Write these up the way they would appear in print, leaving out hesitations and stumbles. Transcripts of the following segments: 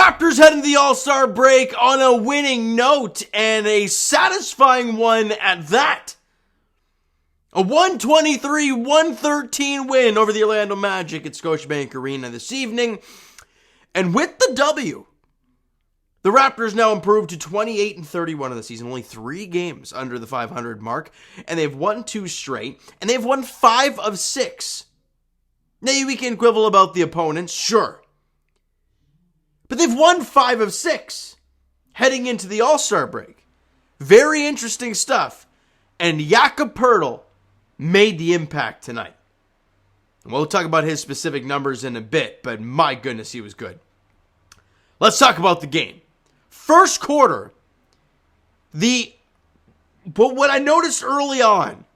Raptors head into the All-Star break on a winning note, and a satisfying one at that. A 123-113 win over the Orlando Magic at Scotiabank Arena this evening. And with the W, the Raptors now improved to 28-31 of the season, only 3 games under the 500 mark, and they've won 2 straight, and they've won 5 of 6. Now, we can quibble about the opponents, sure. But they've won 5 of 6 heading into the All-Star break. Very interesting stuff. And Jakob Poeltl made the impact tonight. And we'll talk about his specific numbers in a bit, but my goodness, he was good. Let's talk about the game. First quarter, but what I noticed early on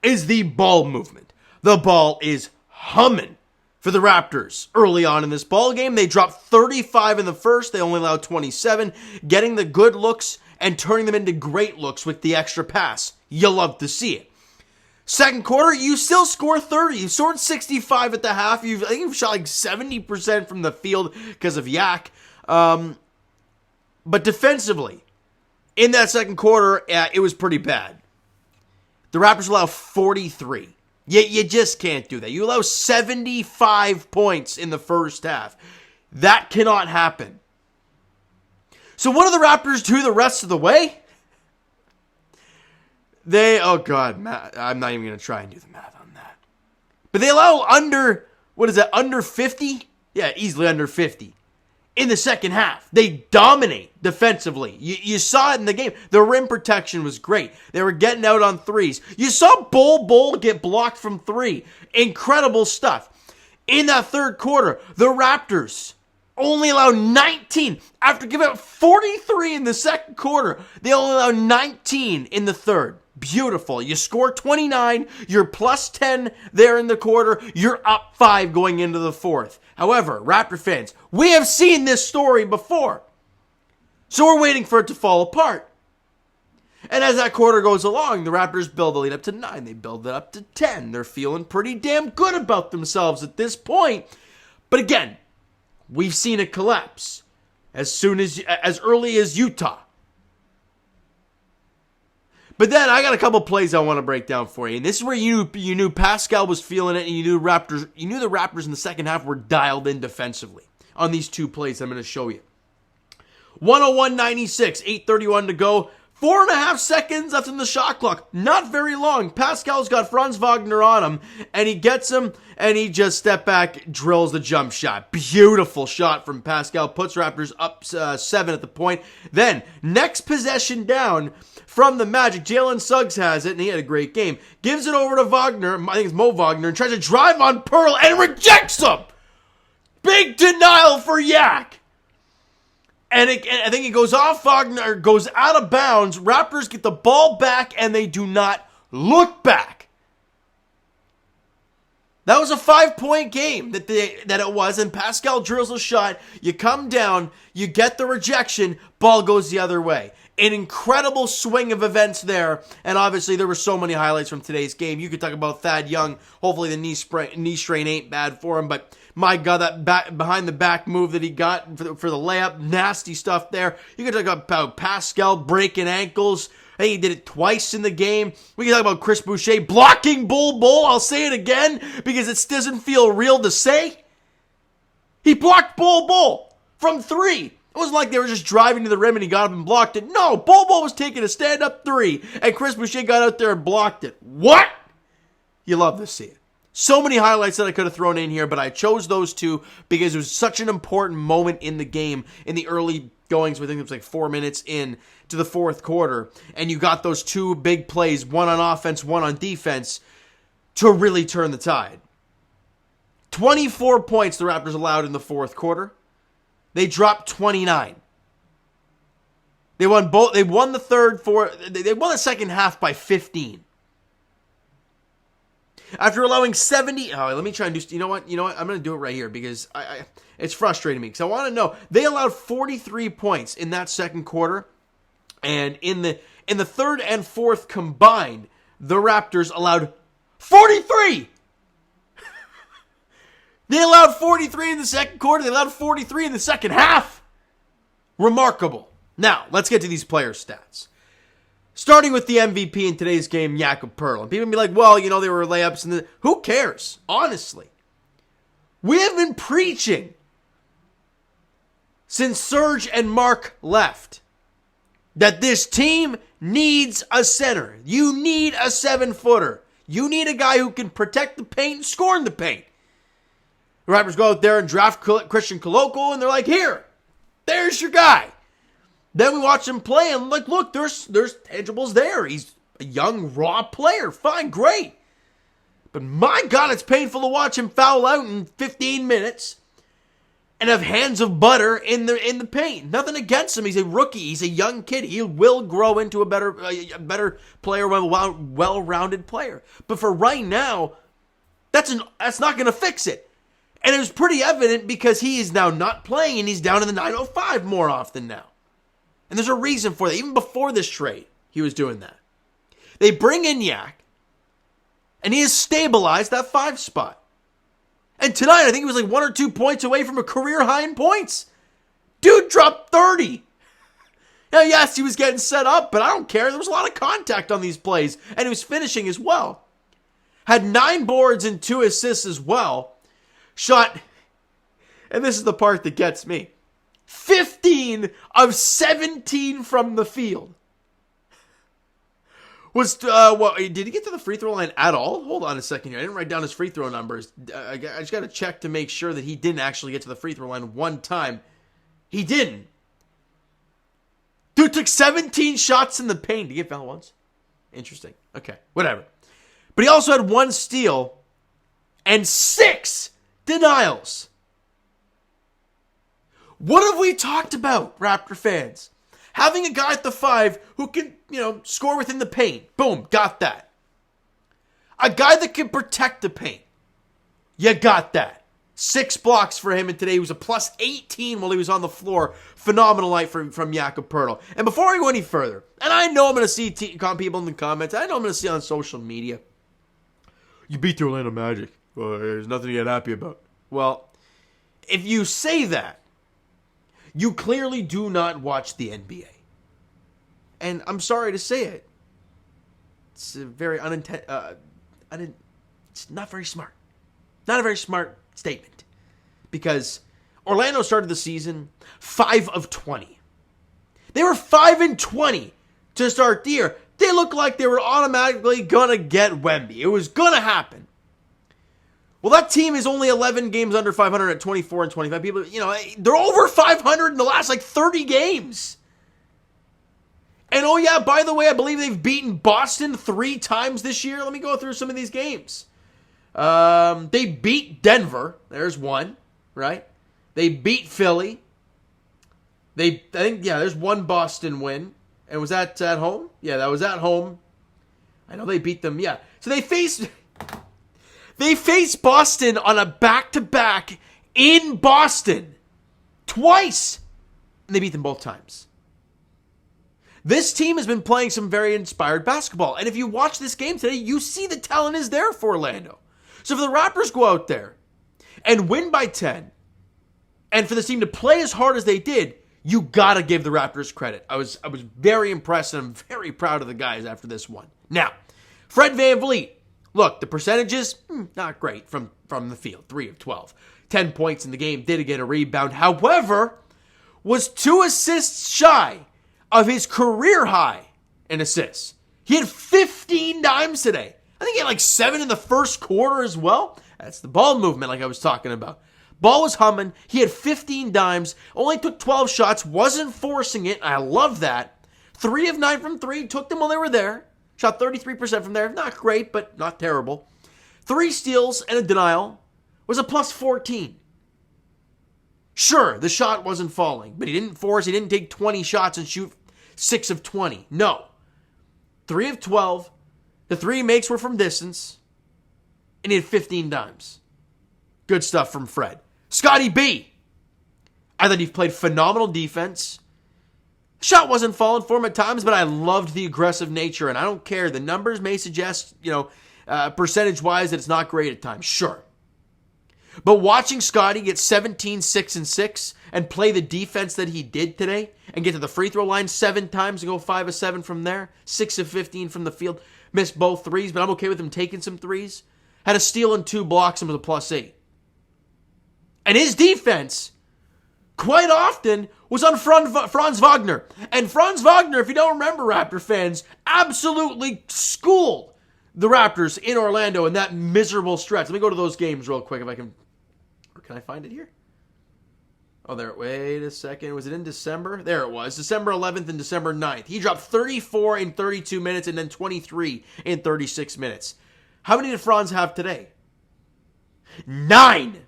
is the ball movement. The ball is humming for the Raptors early on in this ball game. They dropped 35 in the first. They only allowed 27, getting the good looks and turning them into great looks with the extra pass. You love to see it. Second quarter, you still score 30. You scored 65 at the half. I think you've shot like 70% from the field because of Yak. But defensively, in that second quarter, it was pretty bad. The Raptors allow 43. You just can't do that. You allow 75 points in the first half. That cannot happen. So what do the Raptors do the rest of the way? Oh God, Matt, I'm not even going to try and do the math on that. But they allow under 50? Yeah, easily under 50. In the second half, they dominate defensively. You saw it in the game. The rim protection was great. They were getting out on threes. You saw Bol get blocked from 3. Incredible stuff. In that third quarter, the Raptors only allow 19. After giving up 43 in the second quarter, they only allow 19 in the third. Beautiful. You score 29. You're plus 10 there in the quarter. You're up 5 going into the fourth. However, Raptor fans, we have seen this story before. So we're waiting for it to fall apart. And as that quarter goes along, the Raptors build the lead up to 9. They build it up to 10. They're feeling pretty damn good about themselves at this point. But again, we've seen it collapse as early as Utah. But then I got a couple plays I want to break down for you. And this is where you knew Pascal was feeling it, and you knew the Raptors in the second half were dialed in defensively on these 2 plays I'm going to show you. 101-96, 8:31 to go. 4.5 seconds left in the shot clock. Not very long. Pascal's got Franz Wagner on him, and he gets him, and he just step back, drills the jump shot. Beautiful shot from Pascal. Puts Raptors up 7 at the point. Then, next possession down from the Magic, Jalen Suggs has it, and he had a great game. Gives it over to Wagner, I think it's Mo Wagner, and tries to drive on Poeltl and rejects him. Big denial for Yak. And I think it goes off Wagner, goes out of bounds. Raptors get the ball back, and they do not look back. That was a 5-point game that it was, and Pascal drills a shot. You come down, you get the rejection, ball goes the other way. An incredible swing of events there, and obviously there were so many highlights from today's game. You could talk about Thad Young. Hopefully the knee strain ain't bad for him, but my God, that behind the back move that he got for the layup, nasty stuff there. You could talk about Pascal breaking ankles. I think he did it twice in the game. We can talk about Chris Boucher blocking Bol. I'll say it again because it doesn't feel real to say. He blocked Bol from 3. It wasn't like they were just driving to the rim and he got up and blocked it. No, Bol was taking a stand-up 3, and Chris Boucher got out there and blocked it. What? You love to see it. So many highlights that I could have thrown in here, but I chose those 2 because it was such an important moment in the game in the early goings. I think it was like 4 minutes in to the fourth quarter, and you got those 2 big plays, one on offense, one on defense, to really turn the tide. 24 points the Raptors allowed in the fourth quarter. They dropped 29. They won both. They won the second half by 15. After allowing 70, let me try and do. You know what? I'm going to do it right here because it's frustrating me because I want to know. They allowed 43 points in that second quarter, and in the third and fourth combined, the Raptors allowed 43. They allowed 43 in the second quarter. They allowed 43 in the second half. Remarkable. Now, let's get to these player stats. Starting with the MVP in today's game, Jakob Poeltl. And people be like, well, they were layups. And who cares? Honestly. We have been preaching since Serge and Mark left that this team needs a center. You need a 7-footer. You need a guy who can protect the paint and score in the paint. The Raptors go out there and draft Christian Koloko, and they're like, here, there's your guy. Then we watch him play, and like, look, there's tangibles there. He's a young, raw player. Fine, great. But my God, it's painful to watch him foul out in 15 minutes and have hands of butter in the paint. Nothing against him. He's a rookie. He's a young kid. He will grow into a better player, a well-rounded player. But for right now, that's not going to fix it. And it was pretty evident because he is now not playing, and he's down in the 905 more often now. And there's a reason for that. Even before this trade, he was doing that. They bring in Yak, and he has stabilized that 5 spot. And tonight, I think he was like 1 or 2 points away from a career high in points. Dude dropped 30. Now, yes, he was getting set up, but I don't care. There was a lot of contact on these plays, and he was finishing as well. Had 9 boards and 2 assists as well. Shot, and this is the part that gets me, 15 of 17 from the field. Did he get to the free throw line at all? Hold on a second here. I didn't write down his free throw numbers. I just got to check to make sure that he didn't actually get to the free throw line one time. He didn't. Dude took 17 shots in the paint. Did he get fouled once? Interesting. Okay, whatever. But he also had 1 steal and 6 denials. What have we talked about, Raptor fans? Having a guy at the 5 who can, score within the paint. Boom, got that. A guy that can protect the paint. You got that. 6 blocks for him, and today he was a plus 18 while he was on the floor. Phenomenal night from Jakob Poeltl. And before I go any further, and I know I'm going to see people in the comments, I know I'm going to see on social media, you beat the Orlando Magic. Well, there's nothing to get happy about. Well, if you say that, you clearly do not watch the NBA. And I'm sorry to say it. It's a very it's not very smart. Not a very smart statement. Because Orlando started the season 5 of 20. They were 5 and 20 to start the year. They looked like they were automatically going to get Wemby. It was going to happen. Well, that team is only 11 games under 500 at 24 and 25. People, they're over 500 in the last 30 games. And oh yeah, by the way, I believe they've beaten Boston 3 times this year. Let me go through some of these games. They beat Denver. There's 1, right? They beat Philly. There's 1 Boston win. And was that at home? Yeah, that was at home. I know they beat them. Yeah. So they faced Boston on a back-to-back in Boston twice, and they beat them both times. This team has been playing some very inspired basketball, and if you watch this game today, you see the talent is there for Orlando. So for the Raptors go out there and win by 10, and for this team to play as hard as they did, you got to give the Raptors credit. I was very impressed, and I'm very proud of the guys after this one. Now, Fred VanVleet. Look, the percentages, not great from the field. 3 of 12. 10 points in the game. Did get a rebound. However, was 2 assists shy of his career high in assists. He had 15 dimes today. I think he had 7 in the first quarter as well. That's the ball movement like I was talking about. Ball was humming. He had 15 dimes. Only took 12 shots. Wasn't forcing it. I love that. 3 of 9 from 3. Took them while they were there. Shot 33% from there. Not great, but not terrible. 3 steals and a denial. Was a plus 14. Sure, the shot wasn't falling, but he didn't force. He didn't take 20 shots and shoot 6 of 20. No. 3 of 12. The 3 he makes were from distance. And he had 15 dimes. Good stuff from Fred. Scotty B. I thought he played phenomenal defense. Shot wasn't falling for him at times, but I loved the aggressive nature, and I don't care. The numbers may suggest, percentage-wise that it's not great at times. Sure. But watching Scotty get 17, 6, and 6 and play the defense that he did today and get to the free throw line 7 times and go 5 of 7 from there, 6 of 15 from the field, missed both threes, but I'm okay with him taking some threes. Had a steal and 2 blocks and was a +8. And his defense, quite often, was on Franz Wagner. And Franz Wagner, if you don't remember, Raptor fans, absolutely schooled the Raptors in Orlando in that miserable stretch. Let me go to those games real quick if I can. Or can I find it here? Oh, there. Wait a second. Was it in December? There it was. December 11th and December 9th. He dropped 34 in 32 minutes and then 23 in 36 minutes. How many did Franz have today? 9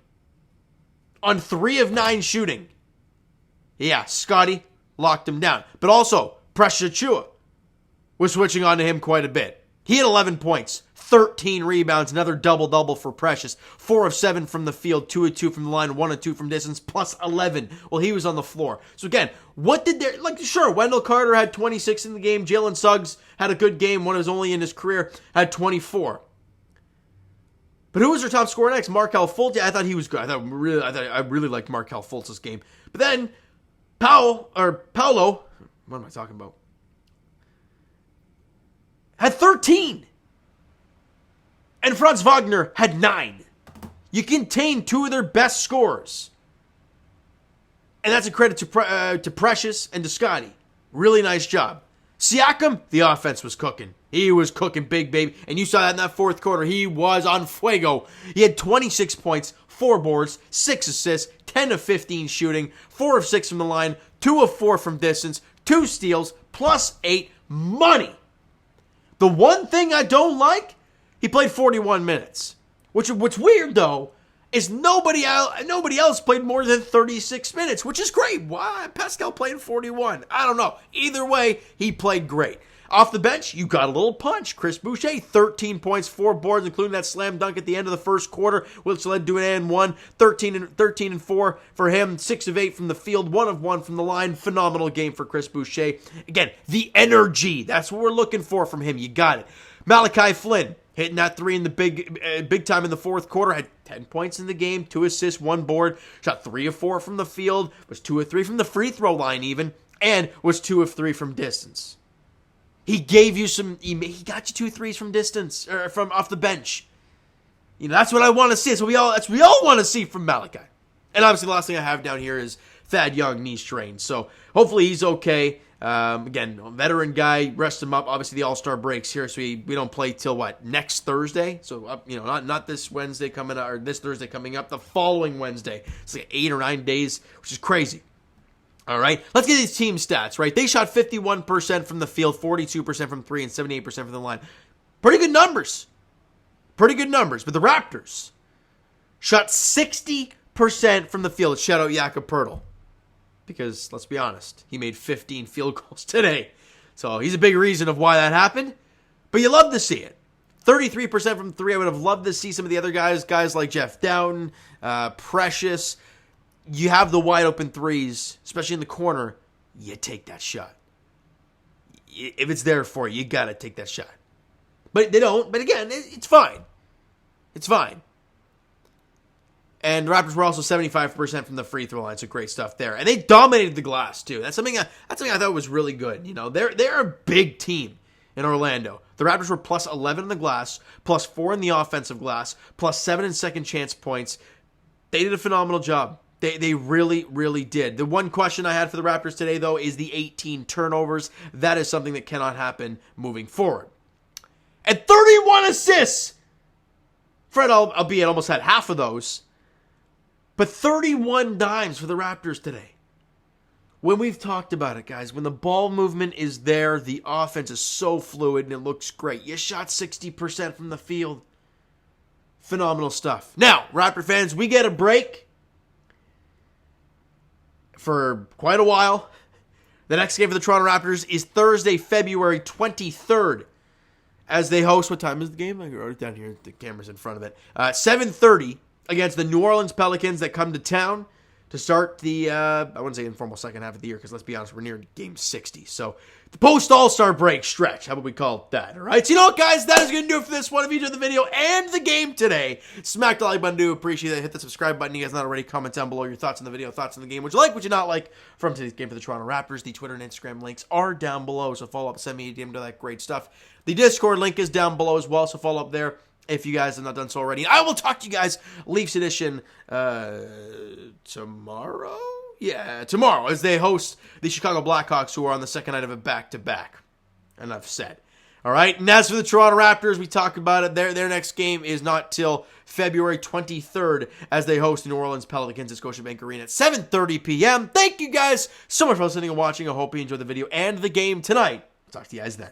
on 3 of 9 shooting. Yeah, Scotty locked him down. But also, Precious Achiuwa was switching on to him quite a bit. He had 11 points, 13 rebounds, another double-double for Precious. 4 of 7 from the field, 2 of 2 from the line, 1 of 2 from distance, plus 11 while he was on the floor. So again, what did there... Sure, Wendell Carter had 26 in the game. Jalen Suggs had a good game, one of his only in his career, had 24. But who was their top scorer next? Markelle Fultz. I thought he was good. I really liked Markelle Fultz's game. But then Paolo, what am I talking about? Had 13. And Franz Wagner had 9. You contained 2 of their best scorers. And that's a credit to Precious and to Scotty. Really nice job. Siakam, the offense was cooking. He was cooking big, baby. And you saw that in that fourth quarter. He was on fuego. He had 26 points, 4 boards, 6 assists, 10 of 15 shooting, 4 of 6 from the line, 2 of 4 from distance, 2 steals, plus 8 money. The one thing I don't like, he played 41 minutes. What's weird, though, is nobody else played more than 36 minutes, which is great. Why? Pascal played 41. I don't know. Either way, he played great. Off the bench, you got a little punch. Chris Boucher, 13 points, 4 boards, including that slam dunk at the end of the first quarter, which led to an and 1. 13 and 4 for him. 6 of 8 from the field, 1 of 1 from the line. Phenomenal game for Chris Boucher. Again, the energy. That's what we're looking for from him. You got it. Malachi Flynn, hitting that 3 in the big time in the fourth quarter. Had 10 points in the game, 2 assists, 1 board. Shot 3 of 4 from the field. Was 2 of 3 from the free throw line even. And was 2 of 3 from distance. He gave you he got you 2 threes from distance, or from off the bench. You know, that's what I want to see. That's what we all want to see from Malachi. And obviously the last thing I have down here is Thad Young, knee strain. So hopefully he's okay. Again, veteran guy, rest him up. Obviously the All-Star breaks here, so we don't play till next Thursday. So not this Wednesday coming up, or this Thursday coming up, the following Wednesday. It's like 8 or 9 days, which is crazy. All right, let's get these team stats, right? They shot 51% from the field, 42% from 3, and 78% from the line. Pretty good numbers. But the Raptors shot 60% from the field. Shout out Jakob Poeltl. Because, let's be honest, he made 15 field goals today. So he's a big reason of why that happened. But you love to see it. 33% from 3. I would have loved to see some of the other guys like Jeff Dowtin, Precious. You have the wide open threes, especially in the corner, you take that shot. If it's there for you, you got to take that shot. But they don't. But again, it's fine. It's fine. And the Raptors were also 75% from the free throw line, so great stuff there. And they dominated the glass, too. That's something I thought was really good. You know, they're a big team in Orlando. The Raptors were plus 11 in the glass, plus 4 in the offensive glass, plus 7 in second chance points. They did a phenomenal job. They really, really did. The one question I had for the Raptors today, though, is the 18 turnovers. That is something that cannot happen moving forward. And 31 assists! Fred, albeit, almost had half of those. But 31 dimes for the Raptors today. When we've talked about it, guys, when the ball movement is there, the offense is so fluid and it looks great. You shot 60% from the field. Phenomenal stuff. Now, Raptor fans, we get a break for quite a while. The next game for the Toronto Raptors is Thursday, February 23rd, as they host. What time is the game? I wrote it down here. The camera's in front of it. 7:30 against the New Orleans Pelicans that come to town. to start the, I wouldn't say informal second half of the year, because let's be honest, we're near game 60. So the post-All-Star break stretch, how about we call it that, all right? So you know what, guys? That is going to do it for this one. If you enjoyed the video and the game today, smack the like button, do appreciate it. Hit the subscribe button. You guys not already, comment down below your thoughts on the video, thoughts on the game. Would you like, would you not like from today's game for the Toronto Raptors? The Twitter and Instagram links are down below, so follow up, send me a DM to that great stuff. The Discord link is down below as well, so follow up there if you guys have not done so already. I will talk to you guys Leafs edition tomorrow? Yeah, tomorrow, as they host the Chicago Blackhawks, who are on the second night of a back-to-back. Enough said. All right, and as for the Toronto Raptors, we talked about it. Their next game is not till February 23rd as they host the New Orleans Pelicans at Scotiabank Arena at 7:30 p.m. Thank you guys so much for listening and watching. I hope you enjoyed the video and the game tonight. Talk to you guys then.